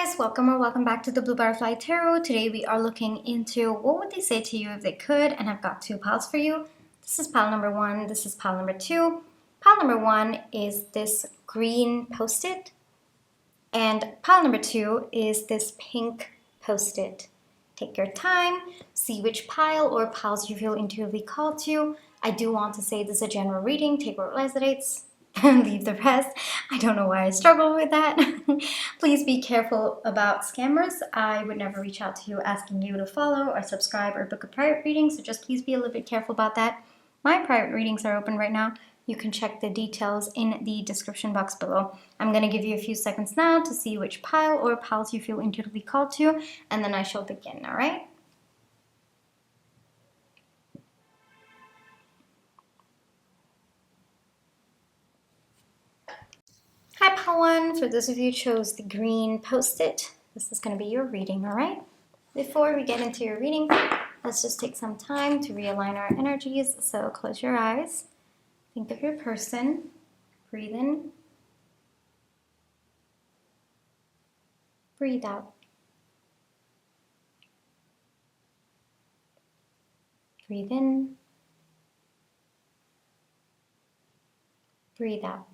guys, welcome or welcome back to the Blue Butterfly Tarot. Today we are looking into what would they say to you if they could, and I've got two piles for you. This is pile number one, this is pile number two. Pile number one is this green post-it, and pile number two is this pink post-it. Take your time, see which pile or piles you feel intuitively called to. I do want to say this is a general reading, take what resonates and leave the rest. I don't know why I struggle with that. Please be careful about scammers. I would never reach out to you asking you to follow or subscribe or book a private reading, so just please be a little bit careful about that. My private readings are open right now. You can check the details in the description box below. I'm going to give you a few seconds now to see which pile or piles you feel intuitively called to, and then I shall begin, all right? Hi, pile one. For those of you who chose the green post-it, this is going to be your reading, all right? Before we get into your reading, let's just take some time to realign our energies. So close your eyes. Think of your person. Breathe in. Breathe out. Breathe in. Breathe out.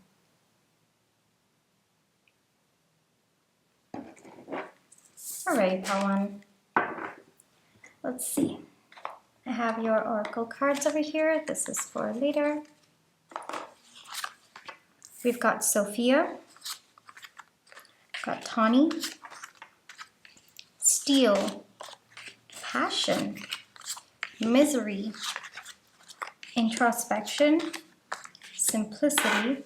All right, pile one. Let's see. I have your oracle cards over here. This is for later. We've got Sophia, got Tawny, Steel, Passion, Misery, Introspection, Simplicity,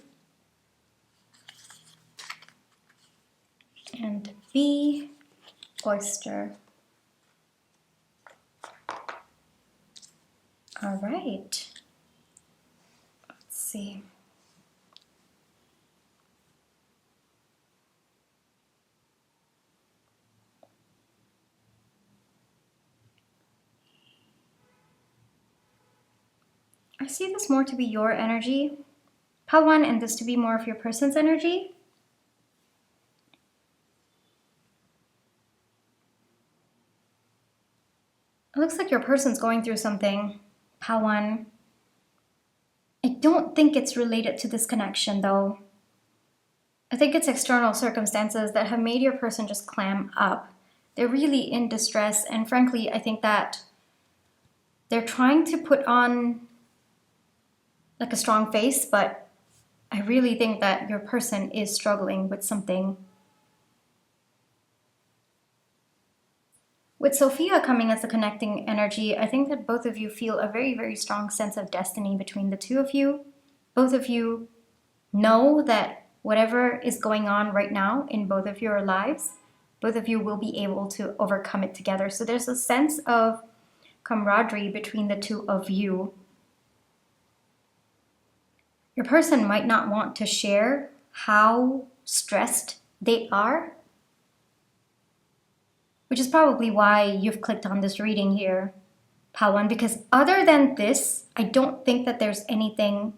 and Be Oyster. All right. Let's see. I see this more to be your energy, pile one, and this to be more of your person's energy. It looks like your person's going through something, pile one. I don't think it's related to this connection, though. I think it's external circumstances that have made your person just clam up. They're really in distress, and frankly, I think that they're trying to put on like a strong face, but I really think that your person is struggling with something. With Sophia coming as a connecting energy, I think that both of you feel a very, very strong sense of destiny between the two of you. Both of you know that whatever is going on right now in both of your lives, both of you will be able to overcome it together. So there's a sense of camaraderie between the two of you. Your person might not want to share how stressed they are, which is probably why you've clicked on this reading here, pile one, because other than this, I don't think that there's anything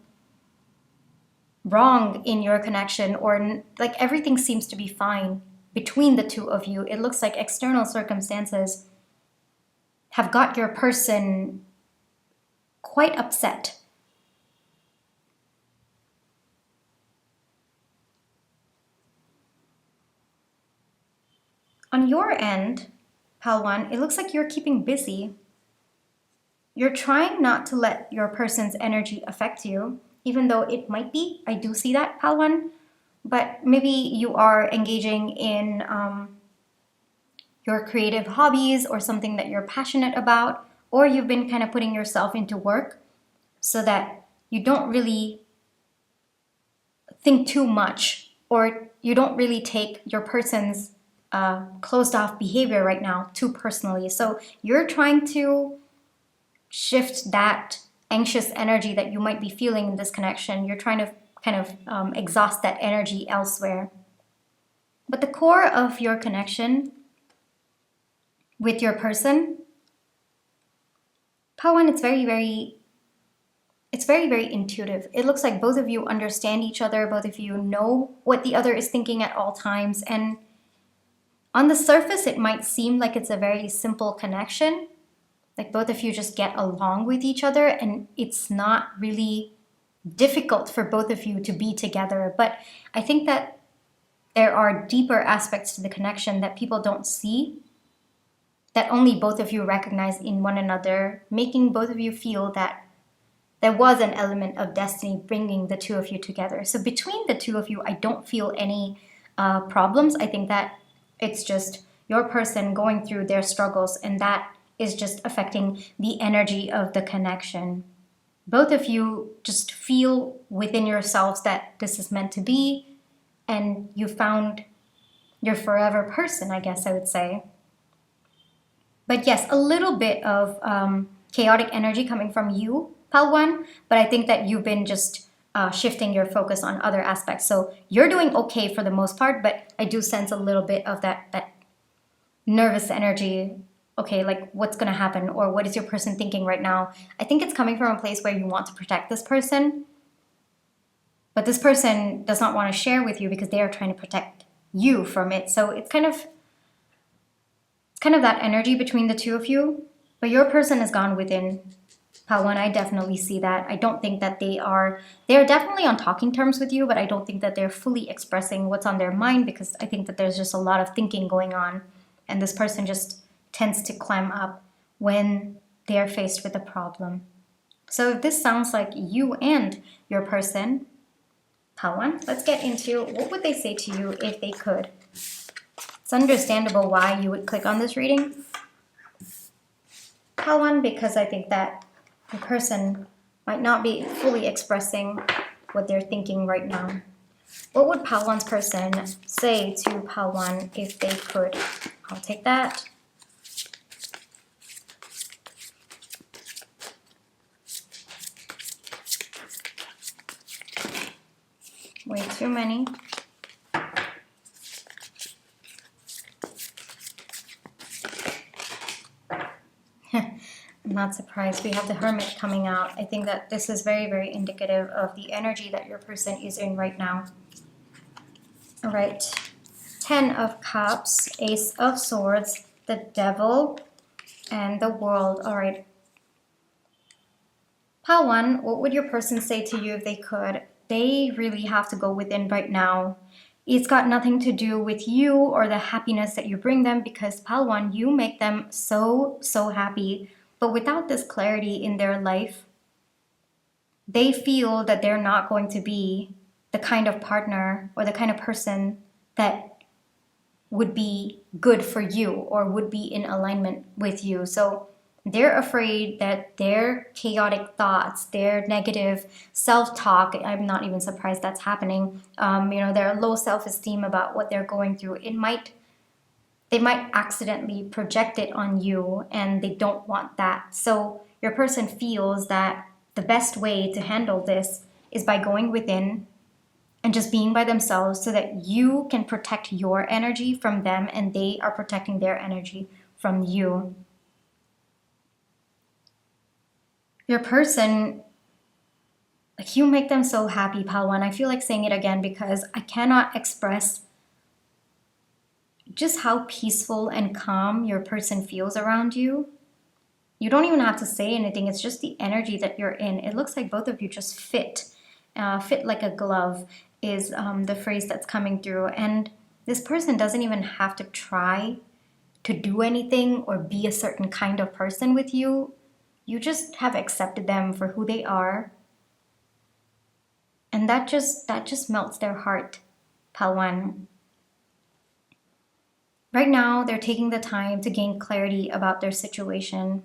wrong in your connection, or like everything seems to be fine between the two of you. It looks like external circumstances have got your person quite upset. On your end, pile one, it looks like you're keeping busy. You're trying not to let your person's energy affect you, even though it might be. I do see that, pile one. But maybe you are engaging in your creative hobbies or something that you're passionate about, or you've been kind of putting yourself into work so that you don't really think too much, or you don't really take your person's closed off behavior right now too personally. So you're trying to shift that anxious energy that you might be feeling in this connection. You're trying to kind of exhaust that energy elsewhere. But the core of your connection with your person, pile one, it's very, very intuitive. It looks like both of you understand each other. Both of you know what the other is thinking at all times. And On the surface, it might seem like it's a very simple connection, like both of you just get along with each other and it's not really difficult for both of you to be together. But I think that there are deeper aspects to the connection that people don't see, that only both of you recognize in one another, making both of you feel that there was an element of destiny bringing the two of you together. So between the two of you, I don't feel any problems. I think that it's just your person going through their struggles, and that is just affecting the energy of the connection. Both of you just feel within yourselves that this is meant to be, and you found your forever person, I guess I would say. But yes, a little bit of chaotic energy coming from you, Pal 1, but I think that you've been just shifting your focus on other aspects. So you're doing okay for the most part, but I do sense a little bit of that nervous energy. Okay, like what's going to happen, or what is your person thinking right now? I think it's coming from a place where you want to protect this person, but this person does not want to share with you because they are trying to protect you from it. So it's kind of that energy between the two of you, but your person has gone within, Pal 1. I definitely see that. I don't think that they're definitely on talking terms with you, but I don't think that they're fully expressing what's on their mind, because I think that there's just a lot of thinking going on, and this person just tends to clam up when they're faced with a problem. So if this sounds like you and your person, Pal 1, let's get into what would they say to you if they could. It's understandable why you would click on this reading, Pal 1, because I think that your person might not be fully expressing what they're thinking right now. What would Pal 1's person say to Pal 1 if they could? I'll take that. Way too many. I'm not surprised. We have the Hermit coming out. I think that this is very, very indicative of the energy that your person is in right now. All right. 10 of Cups, Ace of Swords, the Devil, and the World. All right. Pal 1, what would your person say to you if they could? They really have to go within right now. It's got nothing to do with you or the happiness that you bring them, because Pal 1, you make them so, so happy. But without this clarity in their life, they feel that they're not going to be the kind of partner or the kind of person that would be good for you or would be in alignment with you. So they're afraid that their chaotic thoughts, their negative self-talk, I'm not even surprised that's happening, their low self-esteem about what they're going through, they might accidentally project it on you, and they don't want that. So your person feels that the best way to handle this is by going within and just being by themselves, so that you can protect your energy from them and they are protecting their energy from you. Your person, like, you make them so happy, Pal 1. I feel like saying it again because I cannot express just how peaceful and calm your person feels around you. You don't even have to say anything. It's just the energy that you're in. It looks like both of you just fit like a glove is the phrase that's coming through. And this person doesn't even have to try to do anything or be a certain kind of person with you. You just have accepted them for who they are. And that just melts their heart, Pal 1. Right now, they're taking the time to gain clarity about their situation.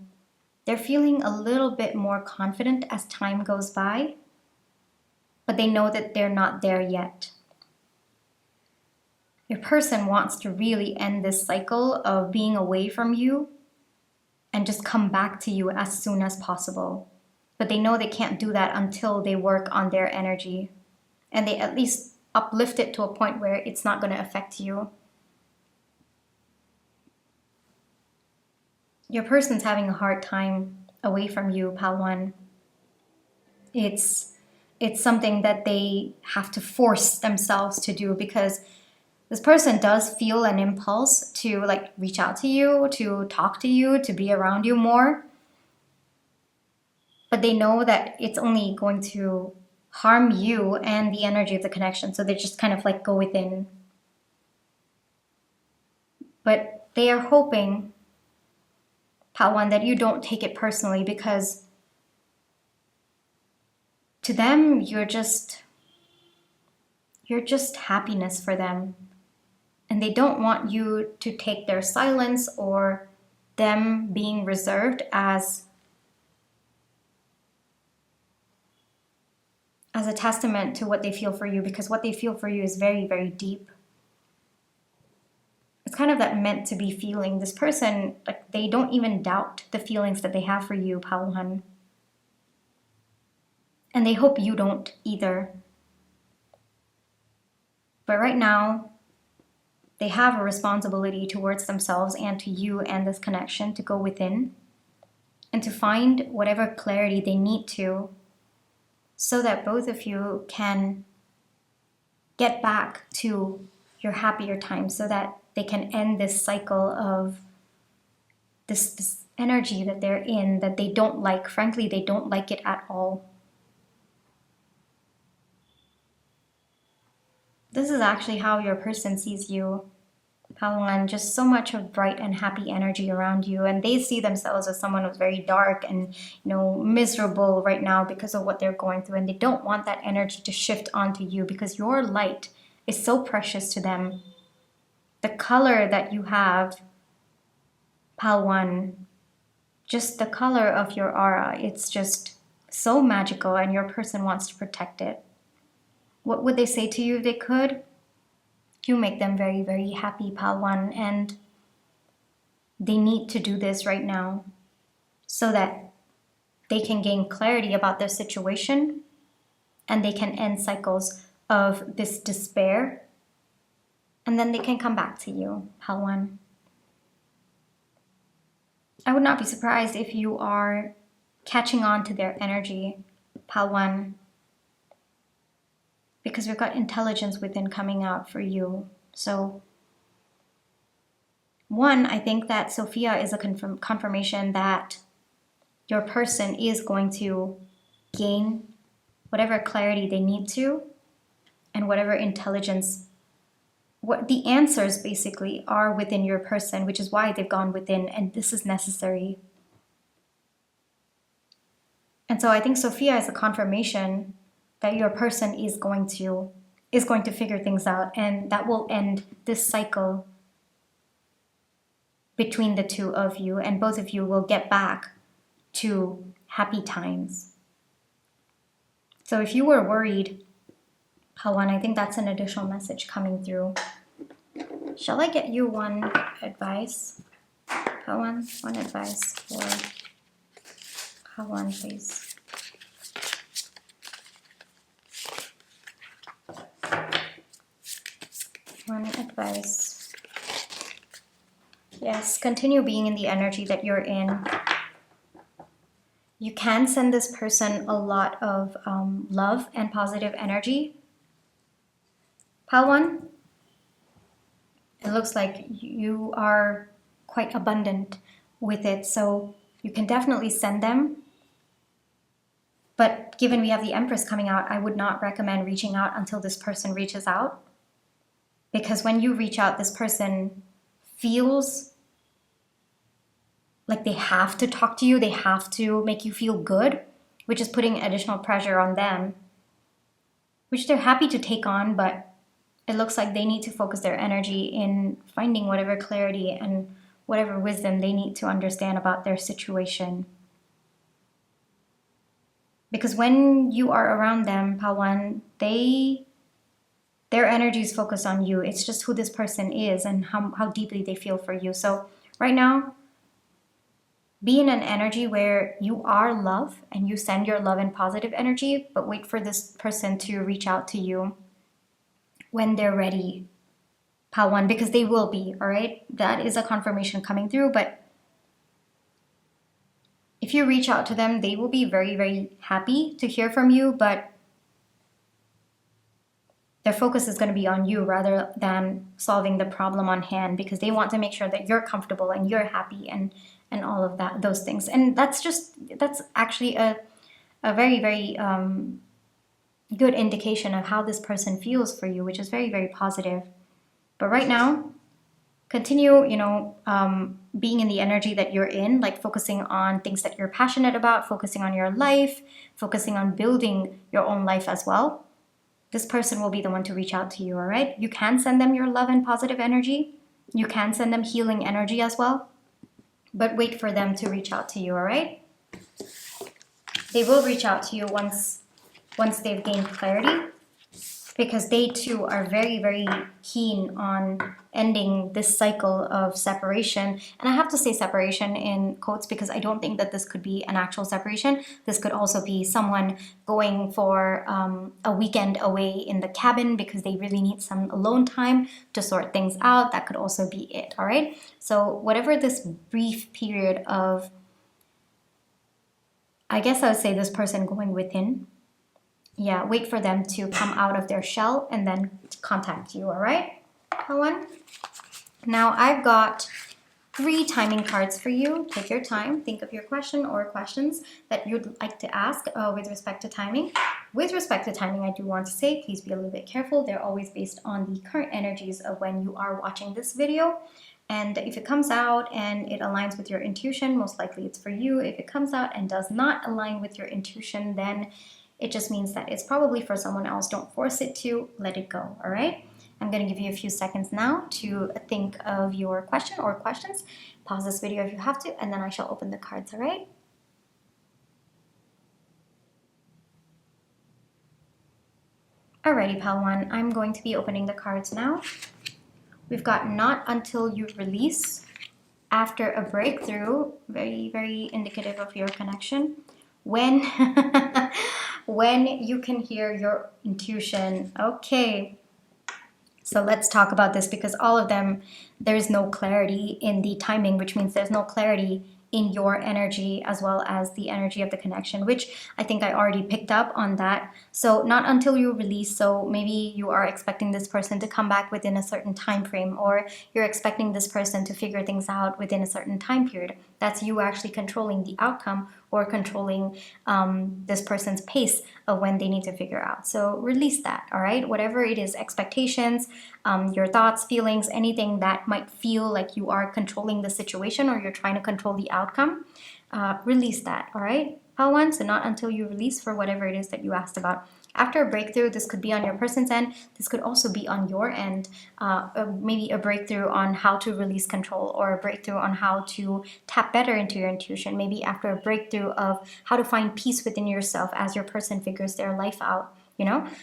They're feeling a little bit more confident as time goes by, but they know that they're not there yet. Your person wants to really end this cycle of being away from you and just come back to you as soon as possible. But they know they can't do that until they work on their energy, and they at least uplift it to a point where it's not going to affect you. Your person's having a hard time away from you, Pal 1. It's something that they have to force themselves to do, because This person does feel an impulse to like reach out to you, to talk to you, to be around you more. But they know that it's only going to harm you and the energy of the connection. So they just kind of like go within. But they are hoping, Pal One, that you don't take it personally, because to them, you're just happiness for them. And they don't want you to take their silence or them being reserved as a testament to what they feel for you, because what they feel for you is very, very deep. It's kind of that meant to be feeling. This person, like, they don't even doubt the feelings that they have for you, Pal One. And they hope you don't either. But right now, they have a responsibility towards themselves and to you and this connection to go within and to find whatever clarity they need to, so that both of you can get back to your happier times, so that they can end this cycle of this energy that they're in, that they don't like. Frankly, they don't like it at all. This is actually how your person sees you, Pal One. Just so much of bright and happy energy around you, and they see themselves as someone who's very dark and miserable right now because of what they're going through, and they don't want that energy to shift onto you, because your light is so precious to them. The color that you have, Pal One, just the color of your aura, it's just so magical, and your person wants to protect it. What would they say to you if they could? You make them very, very happy, Pal One, and they need to do this right now so that they can gain clarity about their situation and they can end cycles of this despair, and then they can come back to you, Pal One. I would not be surprised if you are catching on to their energy, Pal One, because we've got intelligence within coming out for you. So, one, I think that Sophia is a confirmation that your person is going to gain whatever clarity they need to, and whatever intelligence, what the answers basically are within your person, which is why they've gone within, and this is necessary. And so I think Sophia is a confirmation that your person is going to figure things out, and that will end this cycle between the two of you, and both of you will get back to happy times. So if you were worried, Pal One, I think that's an additional message coming through. Shall I get you one advice? Pal One, one advice for Pal One, please. One advice. Yes, continue being in the energy that you're in. You can send this person a lot of love and positive energy. Pal One, it looks like you are quite abundant with it, so you can definitely send them. But given we have the Empress coming out, I would not recommend reaching out until this person reaches out. Because when you reach out, this person feels like they have to talk to you, they have to make you feel good, which is putting additional pressure on them, which they're happy to take on, but it looks like they need to focus their energy in finding whatever clarity and whatever wisdom they need to understand about their situation. Because when you are around them, Pal One, their energy is focused on you. It's just who this person is and how deeply they feel for you. So right now, be in an energy where you are love and you send your love and positive energy, but wait for this person to reach out to you when they're ready, Pal One, because they will be, all right? That is a confirmation coming through, but if you reach out to them, they will be very, very happy to hear from you, but their focus is going to be on you rather than solving the problem on hand, because they want to make sure that you're comfortable and you're happy and all of that, those things. And that's actually a very, very good indication of how this person feels for you, which is very, very positive. But right now, continue, being in the energy that you're in, like focusing on things that you're passionate about, focusing on your life, focusing on building your own life as well. This person will be the one to reach out to you, all right? You can send them your love and positive energy. You can send them healing energy as well. But wait for them to reach out to you, all right? They will reach out to you once they've gained clarity, because they too are very, very keen on ending this cycle of separation. And I have to say separation in quotes because I don't think that this could be an actual separation. This could also be someone going for a weekend away in the cabin because they really need some alone time to sort things out. That could also be it, all right? So whatever this brief period of, I guess I would say this person going within, yeah, wait for them to come out of their shell and then contact you, all right? One. Now I've got 3 timing cards for you. Take your time, think of your question or questions that you'd like to ask with respect to timing. With respect to timing, I do want to say, please be a little bit careful. They're always based on the current energies of when you are watching this video. And if it comes out and it aligns with your intuition, most likely it's for you. If it comes out and does not align with your intuition, then it just means that it's probably for someone else. Don't force it to, let it go, all right? I'm going to give you a few seconds now to think of your question or questions. Pause this video if you have to, and then I shall open the cards, all right? Alrighty, Pal 1, I'm going to be opening the cards now. We've got not until you release, after a breakthrough, very, very indicative of your connection. When when you can hear your intuition. Okay, so let's talk about this, because all of them, there's no clarity in the timing, which means there's no clarity in your energy as well as the energy of the connection, which I think I already picked up on that. So not until you release. So maybe you are expecting this person to come back within a certain time frame, or you're expecting this person to figure things out within a certain time period. That's you actually controlling the outcome or controlling this person's pace of when they need to figure out. So release that, all right? Whatever it is, expectations, your thoughts, feelings, anything that might feel like you are controlling the situation or you're trying to control the outcome, release that, all right? Pal 1, so not until you release for whatever it is that you asked about. After a breakthrough, this could be on your person's end. This could also be on your end. Maybe a breakthrough on how to release control, or a breakthrough on how to tap better into your intuition. Maybe after a breakthrough of how to find peace within yourself as your person figures their life out.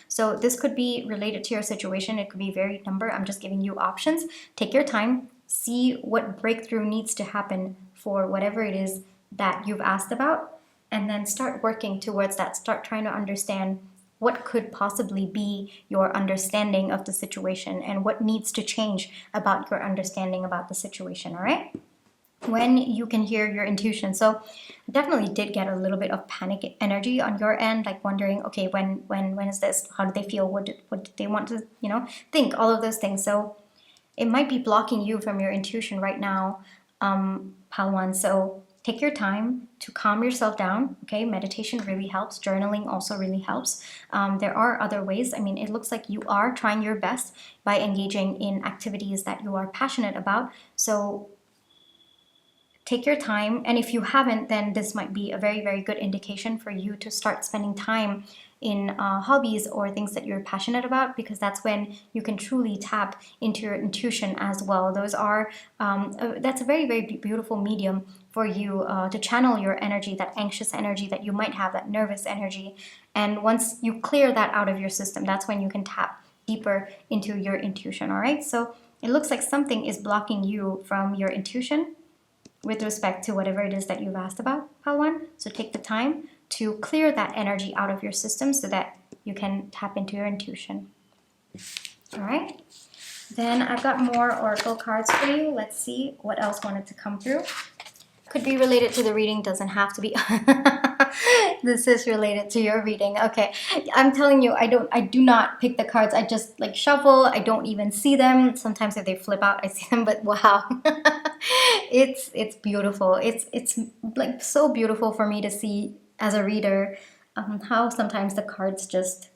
So this could be related to your situation. It could be varied number. I'm just giving you options. Take your time. See what breakthrough needs to happen for whatever it is that you've asked about, and then start working towards that. Start trying to understand what could possibly be your understanding of the situation and what needs to change about your understanding about the situation, all right? When you can hear your intuition. So definitely did get a little bit of panic energy on your end, like wondering, okay, when is this? How do they feel? What do they want to, think? All of those things. So it might be blocking you from your intuition right now, Pal 1. So take your time to calm yourself down, okay? Meditation really helps. Journaling also really helps. There are other ways. I mean, it looks like you are trying your best by engaging in activities that you are passionate about. So take your time. And if you haven't, then this might be a very, very good indication for you to start spending time in hobbies or things that you're passionate about, because that's when you can truly tap into your intuition as well. Those are that's a very, very beautiful medium for you to channel your energy, that anxious energy that you might have, that nervous energy. And once you clear that out of your system, that's when you can tap deeper into your intuition, all right? So it looks like something is blocking you from your intuition with respect to whatever it is that you've asked about, Pal 1. So take the time to clear that energy out of your system so that you can tap into your intuition. All right. Then I've got more oracle cards for you. Let's see what else wanted to come through. Could be related to the reading, doesn't have to be. This is related to your reading. Okay, I'm telling you, I do not pick the cards. I just like shuffle. I don't even see them. Sometimes if they flip out, I see them. But wow, it's beautiful. It's like so beautiful for me to see as a reader, how sometimes the cards just,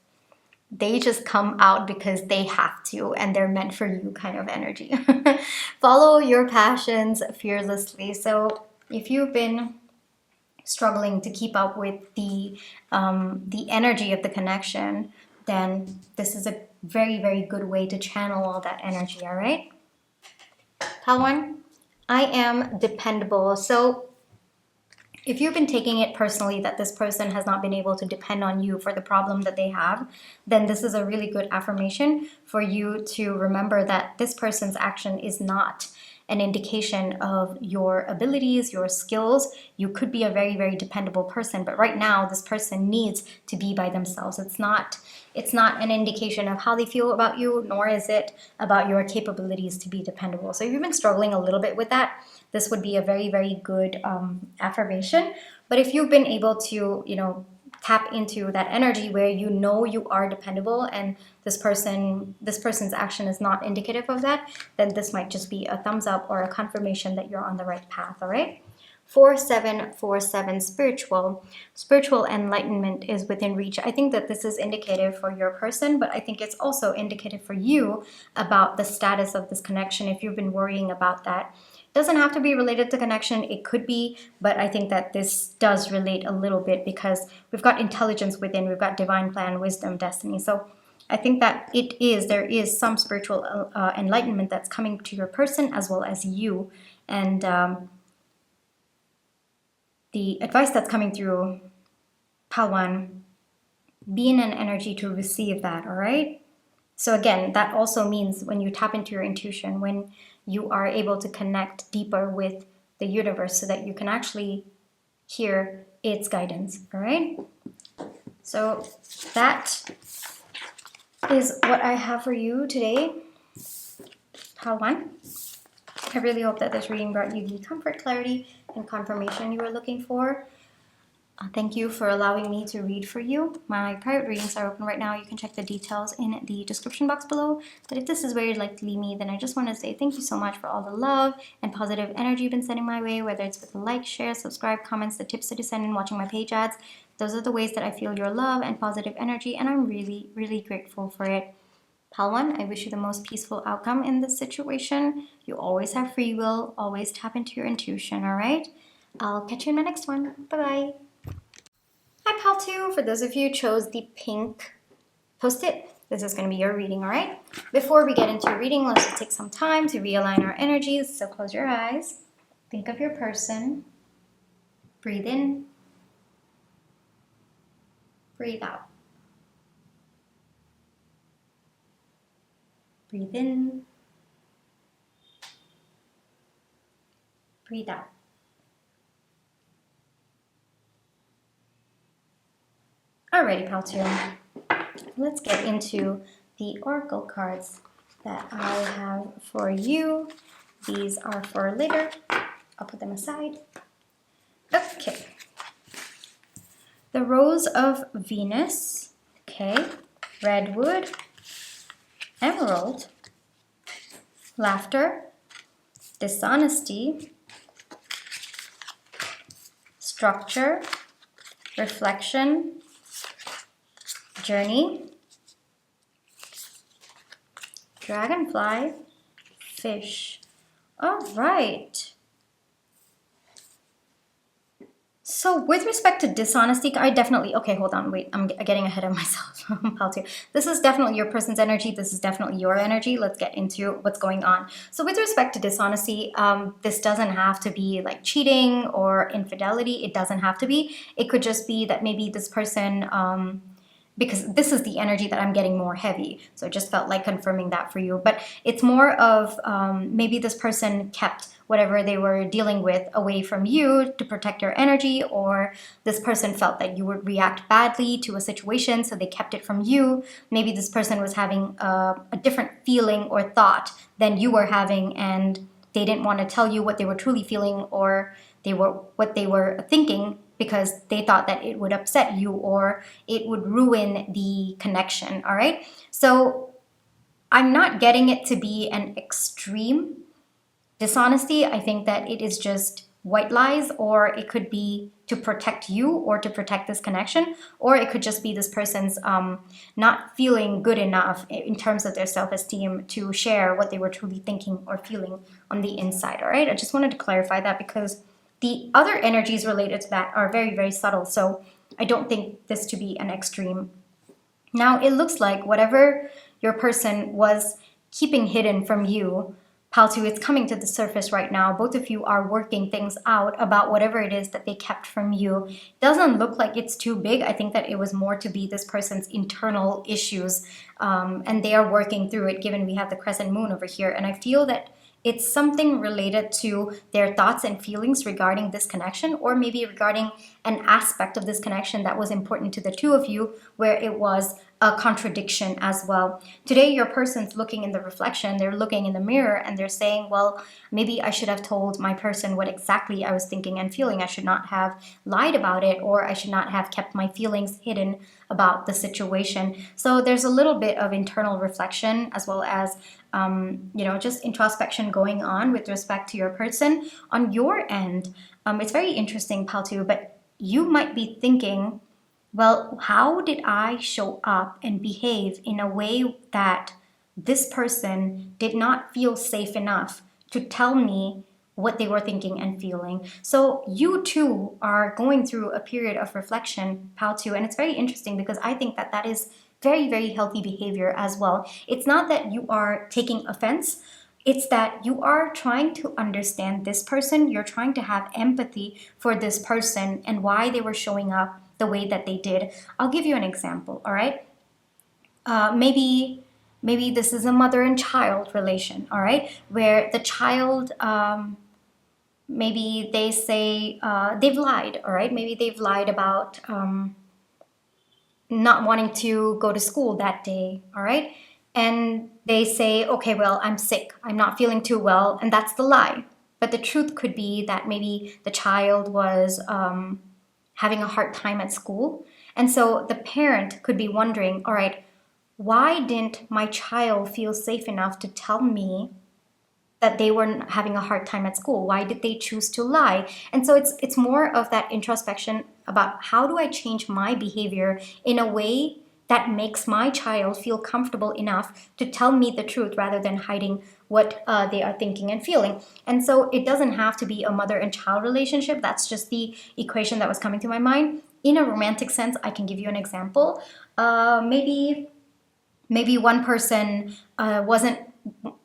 they just come out because they have to and they're meant for you kind of energy. Follow your passions fearlessly. So if you've been struggling to keep up with the energy of the connection, then this is a very, very good way to channel all that energy, all right? Pile 1, I am dependable. So if you've been taking it personally that this person has not been able to depend on you for the problem that they have, then this is a really good affirmation for you to remember that this person's action is not an indication of your abilities, your skills. You could be a very, very dependable person, but right now this person needs to be by themselves. It's not an indication of how they feel about you, nor is it about your capabilities to be dependable. So if you've been struggling a little bit with that, this would be a very, very good affirmation. But if you've been able to, tap into that energy where you are dependable and this person's action is not indicative of that, then this might just be a thumbs up or a confirmation that you're on the right path, all right? 4747 spiritual enlightenment is within reach. I think that this is indicative for your person, but I think it's also indicative for you about the status of this connection if you've been worrying about that. Doesn't have to be related to connection, it could be, but I think that this does relate a little bit because we've got intelligence within, we've got divine plan, wisdom, destiny. So I think that there is some spiritual enlightenment that's coming to your person as well as you. And the advice that's coming through, Pile 1, be in an energy to receive that, all right? So again, that also means when you tap into your intuition, when you are able to connect deeper with the universe so that you can actually hear its guidance, all right? So that is what I have for you today, Pile 1. I really hope that this reading brought you the comfort, clarity, and confirmation you were looking for. Thank you for allowing me to read for you. My private readings are open right now. You can check the details in the description box below. But if this is where you'd like to leave me, then I just want to say thank you so much for all the love and positive energy you've been sending my way, whether it's with the like, share, subscribe, comments, the tips that you send in watching my page ads. Those are the ways that I feel your love and positive energy, and I'm really, really grateful for it. Pile 1, I wish you the most peaceful outcome in this situation. You always have free will. Always tap into your intuition, all right? I'll catch you in my next one. Bye-bye. Hi, Pile 2. For those of you who chose the pink post-it, this is going to be your reading, all right? Before we get into reading, let's just take some time to realign our energies. So close your eyes. Think of your person. Breathe in. Breathe out. Breathe in. Breathe out. Alrighty, Pile 2. Let's get into the oracle cards that I have for you. These are for later. I'll put them aside. Okay. The Rose of Venus. Okay. Redwood. Emerald. Laughter. Dishonesty. Structure. Reflection. Journey, dragonfly, fish. All right. So with respect to dishonesty, I definitely, okay, hold on, wait, I'm getting ahead of myself. Pile 2. This is definitely your person's energy. This is definitely your energy. Let's get into what's going on. So with respect to dishonesty, this doesn't have to be like cheating or infidelity. It doesn't have to be. It could just be that maybe this person, because this is the energy that I'm getting more heavy. So it just felt like confirming that for you. But it's more of maybe this person kept whatever they were dealing with away from you to protect your energy, or this person felt that you would react badly to a situation, so they kept it from you. Maybe this person was having a different feeling or thought than you were having, and they didn't want to tell you what they were truly feeling or what they were thinking because they thought that it would upset you or it would ruin the connection, all right? So I'm not getting it to be an extreme dishonesty. I think that it is just white lies, or it could be to protect you or to protect this connection, or it could just be this person's not feeling good enough in terms of their self-esteem to share what they were truly thinking or feeling on the inside, all right? I just wanted to clarify that because the other energies related to that are very, very subtle, so I don't think this to be an extreme. Now, it looks like whatever your person was keeping hidden from you, Pal 2, it's coming to the surface right now. Both of you are working things out about whatever it is that they kept from you. Doesn't look like it's too big. I think that it was more to be this person's internal issues, and they are working through it, given we have the crescent moon over here. And I feel that it's something related to their thoughts and feelings regarding this connection, or maybe regarding an aspect of this connection that was important to the two of you, where it was a contradiction as well. Today, your person's looking in the reflection, they're looking in the mirror, and they're saying, well, maybe I should have told my person what exactly I was thinking and feeling. I should not have lied about it, or I should not have kept my feelings hidden about the situation. So there's a little bit of internal reflection, as well as just introspection going on with respect to your person. On your end, it's very interesting, Pal 2, but you might be thinking, well, how did I show up and behave in a way that this person did not feel safe enough to tell me what they were thinking and feeling? So you too are going through a period of reflection, Pal 2, and it's very interesting because I think that that is very, very healthy behavior as well. It's not that you are taking offense. It's that you are trying to understand this person. You're trying to have empathy for this person and why they were showing up the way that they did. I'll give you an example, all right? Maybe this is a mother and child relation, all right? Where the child, maybe they say they've lied, all right? Maybe they've lied about not wanting to go to school that day, all right? And they say, okay, well, I'm sick. I'm not feeling too well, and that's the lie. But the truth could be that maybe the child was having a hard time at school. And so the parent could be wondering, all right, why didn't my child feel safe enough to tell me that they were having a hard time at school? Why did they choose to lie? And so it's more of that introspection about how do I change my behavior in a way that makes my child feel comfortable enough to tell me the truth rather than hiding what they are thinking and feeling. And so it doesn't have to be a mother and child relationship. That's just the equation that was coming to my mind. In a romantic sense, I can give you an example. Maybe one person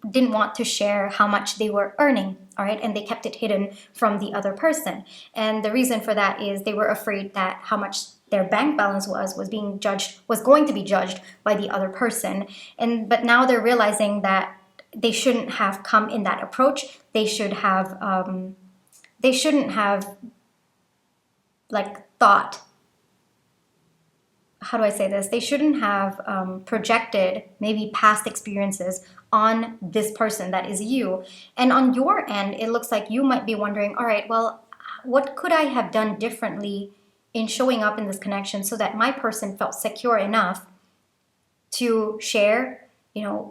didn't want to share how much they were earning, all right, and they kept it hidden from the other person. And the reason for that is they were afraid that how much their bank balance was going to be judged by the other person. But now they're realizing that they shouldn't have come in that approach. They shouldn't have thought, how do I say this? They shouldn't have projected maybe past experiences on this person that is you. And on your end, it looks like you might be wondering, all right, well, what could I have done differently in showing up in this connection so that my person felt secure enough to share,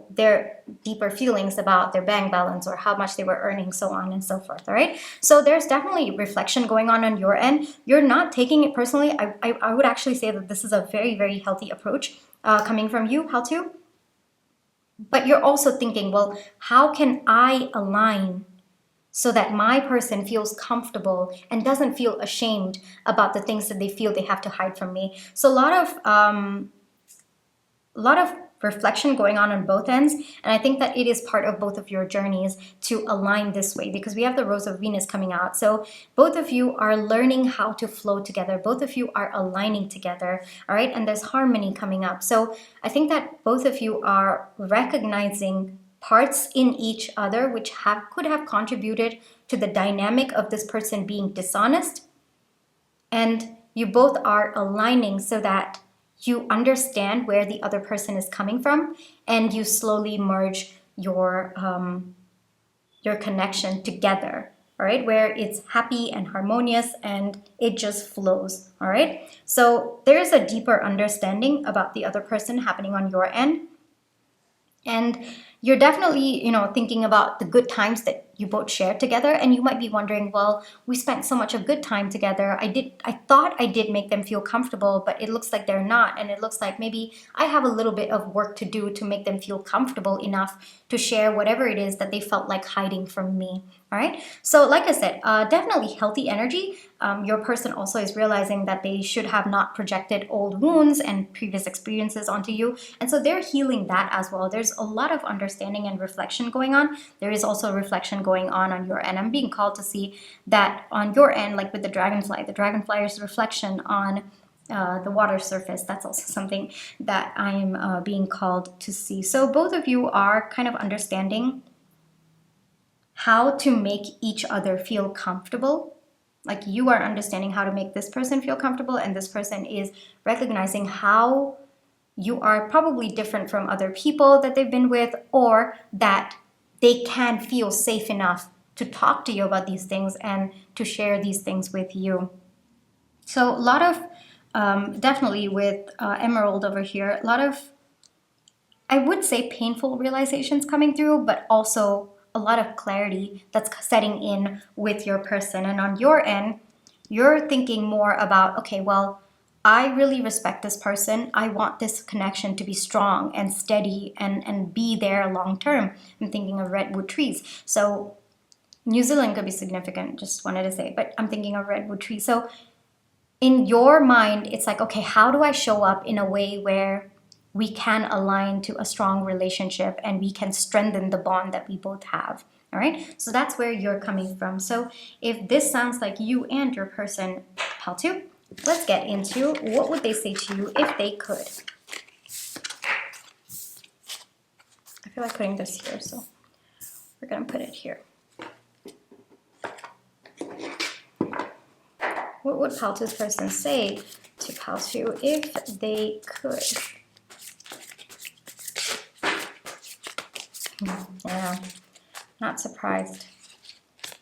their deeper feelings about their bank balance or how much they were earning, so on and so forth, all right? So there's definitely reflection going on your end. You're not taking it personally. I would actually say that this is a very, very healthy approach coming from you, Pal 2. But you're also thinking, well, how can I align so that my person feels comfortable and doesn't feel ashamed about the things that they feel they have to hide from me? So a lot of reflection going on both ends, and I think that it is part of both of your journeys to align this way, because we have the Rose of Venus coming out. So both of you are learning how to flow together. Both of you are aligning together, all right? And there's harmony coming up. So I think that both of you are recognizing parts in each other which could have contributed to the dynamic of this person being dishonest, and you both are aligning so that you understand where the other person is coming from, and you slowly merge your connection together. all right, where it's happy and harmonious and it just flows, all right? So there's a deeper understanding about the other person happening on your end. And you're definitely, thinking about the good times that you both shared together. And you might be wondering, well, we spent so much of good time together. I thought I did make them feel comfortable, but it looks like they're not. And it looks like maybe I have a little bit of work to do to make them feel comfortable enough to share whatever it is that they felt like hiding from me. All right. So like I said, definitely healthy energy. Your person also is realizing that they should have not projected old wounds and previous experiences onto you. And so they're healing that as well. There's a lot of understanding and reflection going on. There is also reflection going on your end. I'm being called to see that on your end, like with the dragonfly's reflection on the water surface. That's also something that I am being called to see. So both of you are kind of understanding how to make each other feel comfortable. Like you are understanding how to make this person feel comfortable, and this person is recognizing how you are probably different from other people that they've been with, or that they can feel safe enough to talk to you about these things and to share these things with you. So a lot of, definitely with Emerald over here, a lot of, I would say, painful realizations coming through, but also a lot of clarity that's setting in with your person. And on your end, you're thinking more about, okay, well, I really respect this person. I want this connection to be strong and steady and be there long term. I'm thinking of redwood trees. So New Zealand could be significant, just wanted to say, but I'm thinking of redwood trees. So in your mind, it's like, okay, how do I show up in a way where we can align to a strong relationship and we can strengthen the bond that we both have? All right, so that's where you're coming from. So if this sounds like you and your person, pal two, let's get into what would they say to you if they could. I feel like putting this here, so we're gonna put it here. What would pal two's person say to pal two if they could? Yeah, not surprised.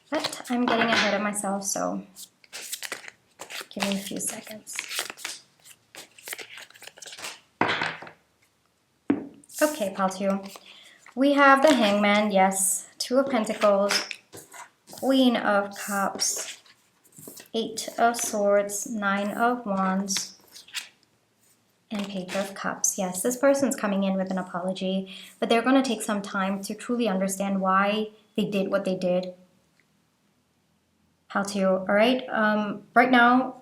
But I'm getting ahead of myself, so give me a few seconds. Okay, pal two. We have the Hangman, yes. Two of Pentacles, Queen of Cups, Eight of Swords, Nine of Wands, and Page of Cups. Yes, this person's coming in with an apology, but they're going to take some time to truly understand why they did what they did. How to, all right? Right now,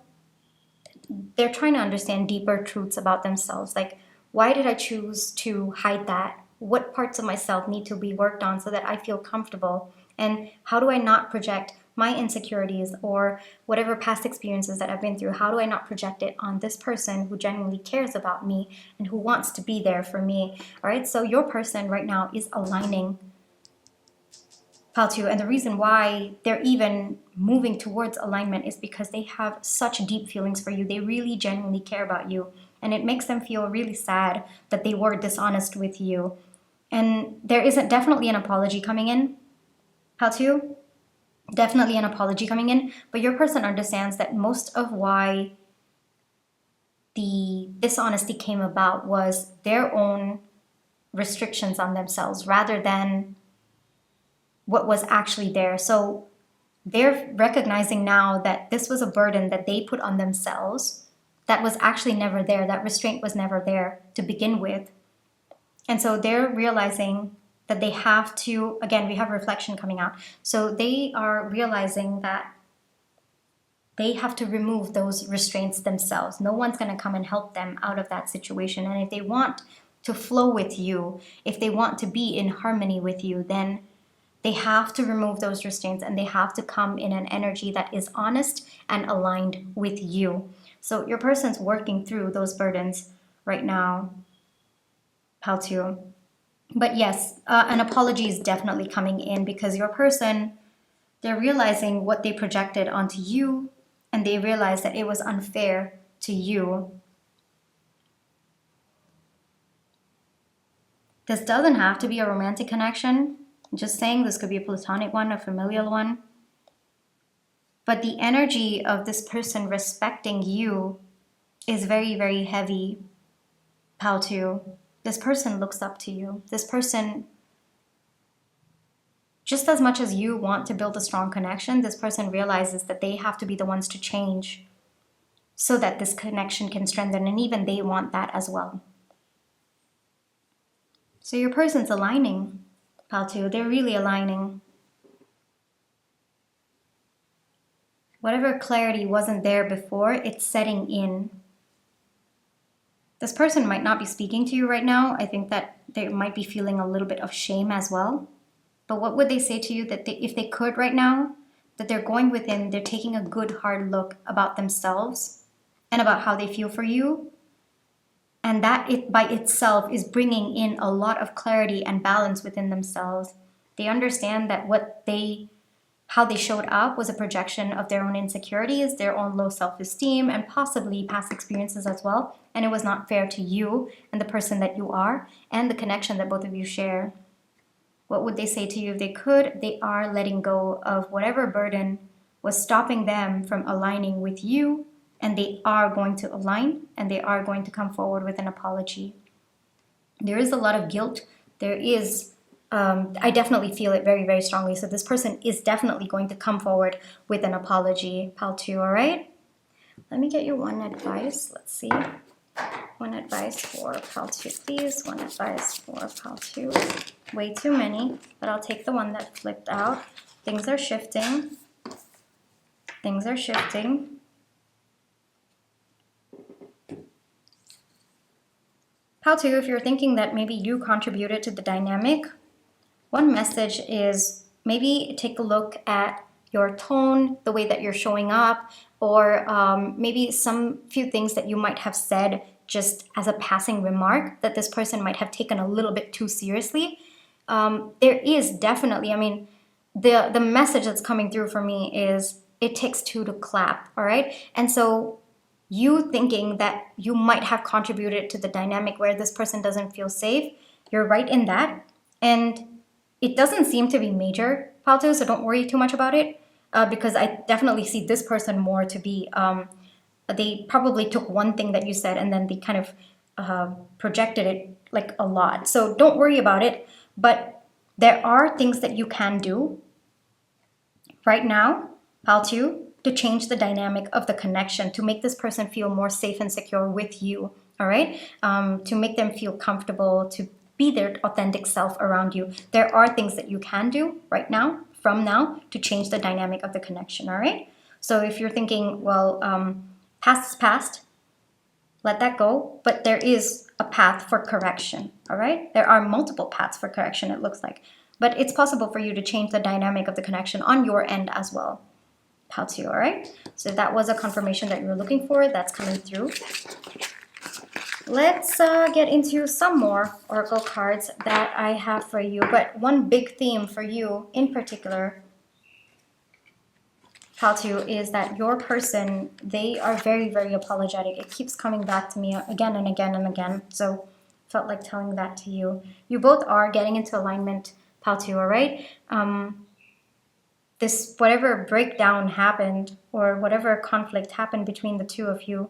they're trying to understand deeper truths about themselves. Like, why did I choose to hide that? What parts of myself need to be worked on so that I feel comfortable? And how do I not project my insecurities or whatever past experiences that I've been through? How do I not project it on this person who genuinely cares about me and who wants to be there for me? All right, so your person right now is aligning, pal two, and the reason why they're even moving towards alignment is because they have such deep feelings for you. They really genuinely care about you, and it makes them feel really sad that they were dishonest with you. And there isn't definitely an apology coming in, pal two. Definitely an apology coming in, but your person understands that most of why the dishonesty came about was their own restrictions on themselves rather than what was actually there. So they're recognizing now that this was a burden that they put on themselves that was actually never there. That restraint was never there to begin with. And so they're realizing that they have to, again, we have reflection coming out. So they are realizing that they have to remove those restraints themselves. No one's going to come and help them out of that situation. And if they want to flow with you, if they want to be in harmony with you, then they have to remove those restraints and they have to come in an energy that is honest and aligned with you. So your person's working through those burdens right now, pal two. But yes, an apology is definitely coming in because your person, they're realizing what they projected onto you and they realize that it was unfair to you. This doesn't have to be a romantic connection. I'm just saying this could be a platonic one, a familial one. But the energy of this person respecting you is very, very heavy, Pal 2. This person looks up to you. This person, just as much as you want to build a strong connection, this person realizes that they have to be the ones to change so that this connection can strengthen, and even they want that as well. So your person's aligning, Pal 2. They're really aligning. Whatever clarity wasn't there before, it's setting in. This person might not be speaking to you right now. I think that they might be feeling a little bit of shame as well. But what would they say to you that if they could right now, that they're going within, they're taking a good hard look about themselves and about how they feel for you. And that it by itself is bringing in a lot of clarity and balance within themselves. They understand that how they showed up was a projection of their own insecurities, their own low self-esteem, and possibly past experiences as well. And it was not fair to you and the person that you are and the connection that both of you share. What would they say to you if they could? They are letting go of whatever burden was stopping them from aligning with you, and they are going to align, and they are going to come forward with an apology. There is a lot of guilt. There is I definitely feel it very, very strongly. So this person is definitely going to come forward with an apology, Pal 2, all right? Let me get you one advice. Let's see. One advice for Pal 2, please. One advice for Pal 2. Way too many, but I'll take the one that flipped out. Things are shifting. Things are shifting. Pal 2, if you're thinking that maybe you contributed to the dynamic, one message is maybe take a look at your tone, the way that you're showing up, or maybe some few things that you might have said just as a passing remark that this person might have taken a little bit too seriously. There is definitely, I mean, the message that's coming through for me is it takes two to clap, all right? And so you thinking that you might have contributed to the dynamic where this person doesn't feel safe, you're right in that. And it doesn't seem to be major, Pal 2, so don't worry too much about it, because I definitely see this person more to be, they probably took one thing that you said and then they kind of projected it like a lot. So don't worry about it, but there are things that you can do right now, Pal 2, to change the dynamic of the connection, to make this person feel more safe and secure with you, all right? To make them feel comfortable, to be their authentic self around you. There are things that you can do right now, from now, to change the dynamic of the connection, all right? So if you're thinking, well, past is past, let that go, but there is a path for correction, all right? There are multiple paths for correction, it looks like, but it's possible for you to change the dynamic of the connection on your end as well, Pal 2, all right? So that was a confirmation that you were looking for, that's coming through. Let's get into some more oracle cards that I have for you, but one big theme for you in particular, Pal 2, is that your person, they are very, very apologetic. It keeps coming back to me again and again and again, so felt like telling that to you. You both are getting into alignment, Pal 2, all right? This, whatever breakdown happened or whatever conflict happened between the two of you,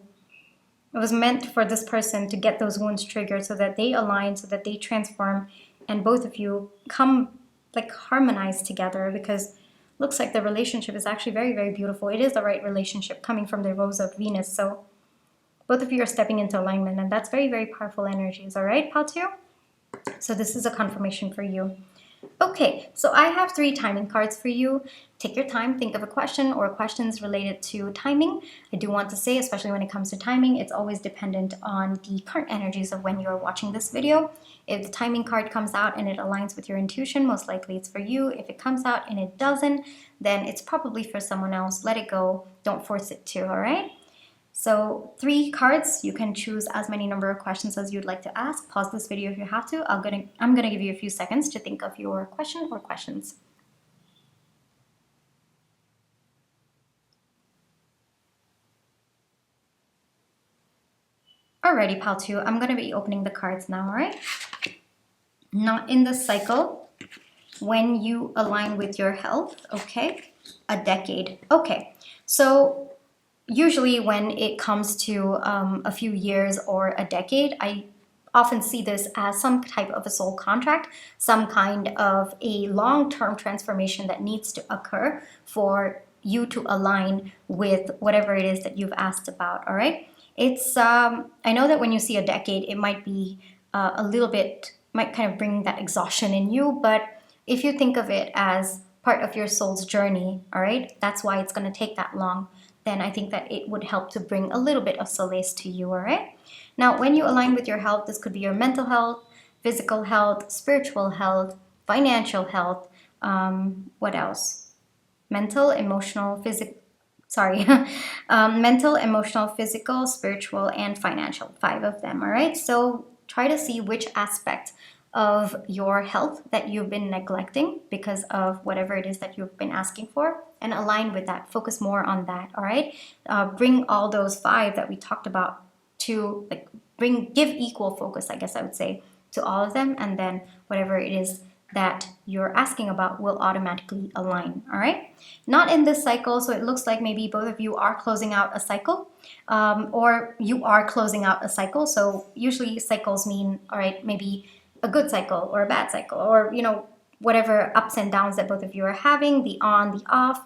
it was meant for this person to get those wounds triggered so that they align, so that they transform, and both of you come like harmonize together, because looks like the relationship is actually very, very beautiful. It is the right relationship coming from the Rose of Venus. So both of you are stepping into alignment, and that's very, very powerful energies. All right, Pal 2? So this is a confirmation for you. Okay, so I have 3 timing cards for you. Take your time, think of a question or questions related to timing. I do want to say, especially when it comes to timing, it's always dependent on the current energies of when you're watching this video. If the timing card comes out and it aligns with your intuition, most likely it's for you. If it comes out and it doesn't, then it's probably for someone else. Let it go. Don't force it to, all right? So 3 cards, you can choose as many number of questions as you'd like to ask. Pause this video if you have to. I'm gonna give you a few seconds to think of your question or questions. Alrighty, Pal 2, I'm gonna be opening the cards now, all right? Not in this cycle, when you align with your health, okay, a decade. Okay, so usually when it comes to a few years or a decade, I often see this as some type of a soul contract, some kind of a long-term transformation that needs to occur for you to align with whatever it is that you've asked about. All right, it's I know that when you see a decade, it might be a little bit, might kind of bring that exhaustion in you, but if you think of it as part of your soul's journey, all right, that's why it's going to take that long, then I think that it would help to bring a little bit of solace to you. All right, now when you align with your health, this could be your mental health, physical health, spiritual health, financial health, what else, mental, emotional, physical, sorry, mental, emotional, physical, spiritual, and financial, 5 of them. All right, so try to see which aspect of your health that you've been neglecting because of whatever it is that you've been asking for, and align with that. Focus more on that. All right, bring all those 5 that we talked about to, like, give equal focus, I guess I would say, to all of them, and then whatever it is that you're asking about will automatically align. All right, not in this cycle, so it looks like maybe both of you are closing out a cycle, or you are closing out a cycle. So usually cycles mean, all right, maybe a good cycle or a bad cycle, or whatever ups and downs that both of you are having, the on, the off.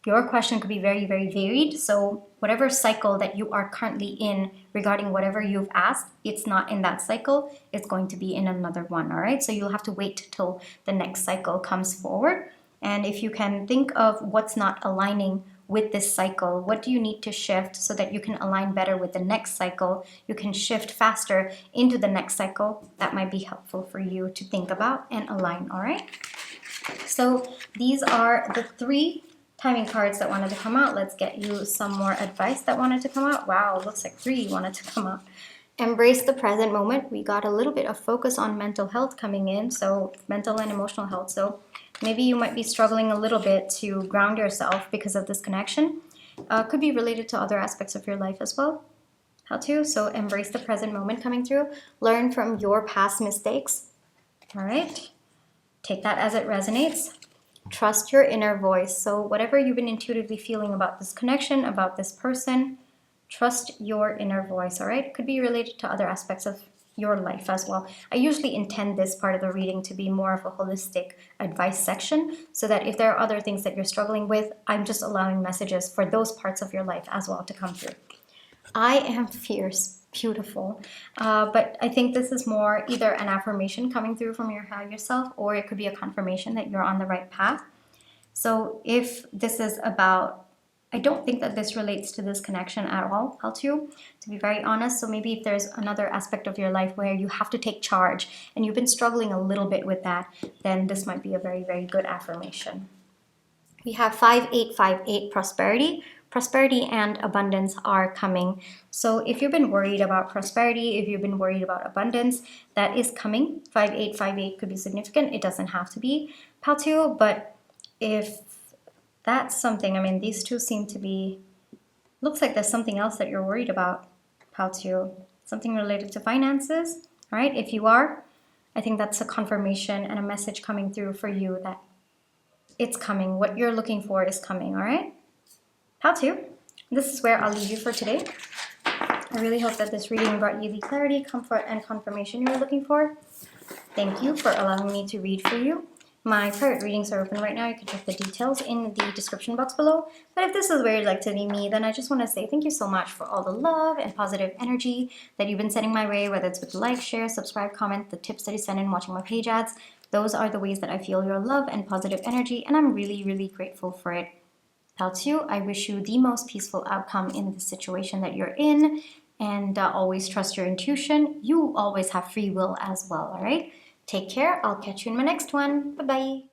Your question could be very, very varied. So whatever cycle that you are currently in regarding whatever you've asked, it's not in that cycle, it's going to be in another one. All right, so you'll have to wait till the next cycle comes forward. And if you can think of what's not aligning with this cycle, what do you need to shift so that you can align better with the next cycle, you can shift faster into the next cycle, that might be helpful for you to think about and align. All right, so these are the 3 timing cards that wanted to come out. Let's get you some more advice that wanted to come out. Wow, looks like 3 wanted to come out. Embrace the present moment. We got a little bit of focus on mental health coming in, so mental and emotional health. So maybe you might be struggling a little bit to ground yourself because of this connection. Could be related to other aspects of your life as well. How to? So embrace the present moment coming through. Learn from your past mistakes. All right. Take that as it resonates. Trust your inner voice. So whatever you've been intuitively feeling about this connection, about this person, trust your inner voice. All right. It could be related to other aspects of your life as well. I usually intend this part of the reading to be more of a holistic advice section, so that if there are other things that you're struggling with, I'm just allowing messages for those parts of your life as well to come through. I am fierce, beautiful, but I think this is more either an affirmation coming through from your higher self, or it could be a confirmation that you're on the right path. So if this is about, I don't think that this relates to this connection at all, to be very honest. So maybe if there's another aspect of your life where you have to take charge and you've been struggling a little bit with that, then this might be a very, very good affirmation. We have 5858 prosperity. Prosperity and abundance are coming. So if you've been worried about prosperity, if you've been worried about abundance, that is coming. 5858 could be significant. It doesn't have to be Paltu, but if that's something, I mean, these 2 seem to be, looks like there's something else that you're worried about, Paltu. Something related to finances, all right? If you are, I think that's a confirmation and a message coming through for you that it's coming. What you're looking for is coming, all right? Paltu, this is where I'll leave you for today. I really hope that this reading brought you the clarity, comfort, and confirmation you were looking for. Thank you for allowing me to read for you. My private readings are open right now. You can check the details in the description box below. But if this is where you'd like to meet me, then I just want to say thank you so much for all the love and positive energy that you've been sending my way, whether it's with like, share, subscribe, comment, the tips that you send in watching my page ads. Those are the ways that I feel your love and positive energy, and I'm really, really grateful for it. Paltu, I wish you the most peaceful outcome in the situation that you're in, and always trust your intuition. You always have free will as well, all right? Take care. I'll catch you in my next one. Bye-bye.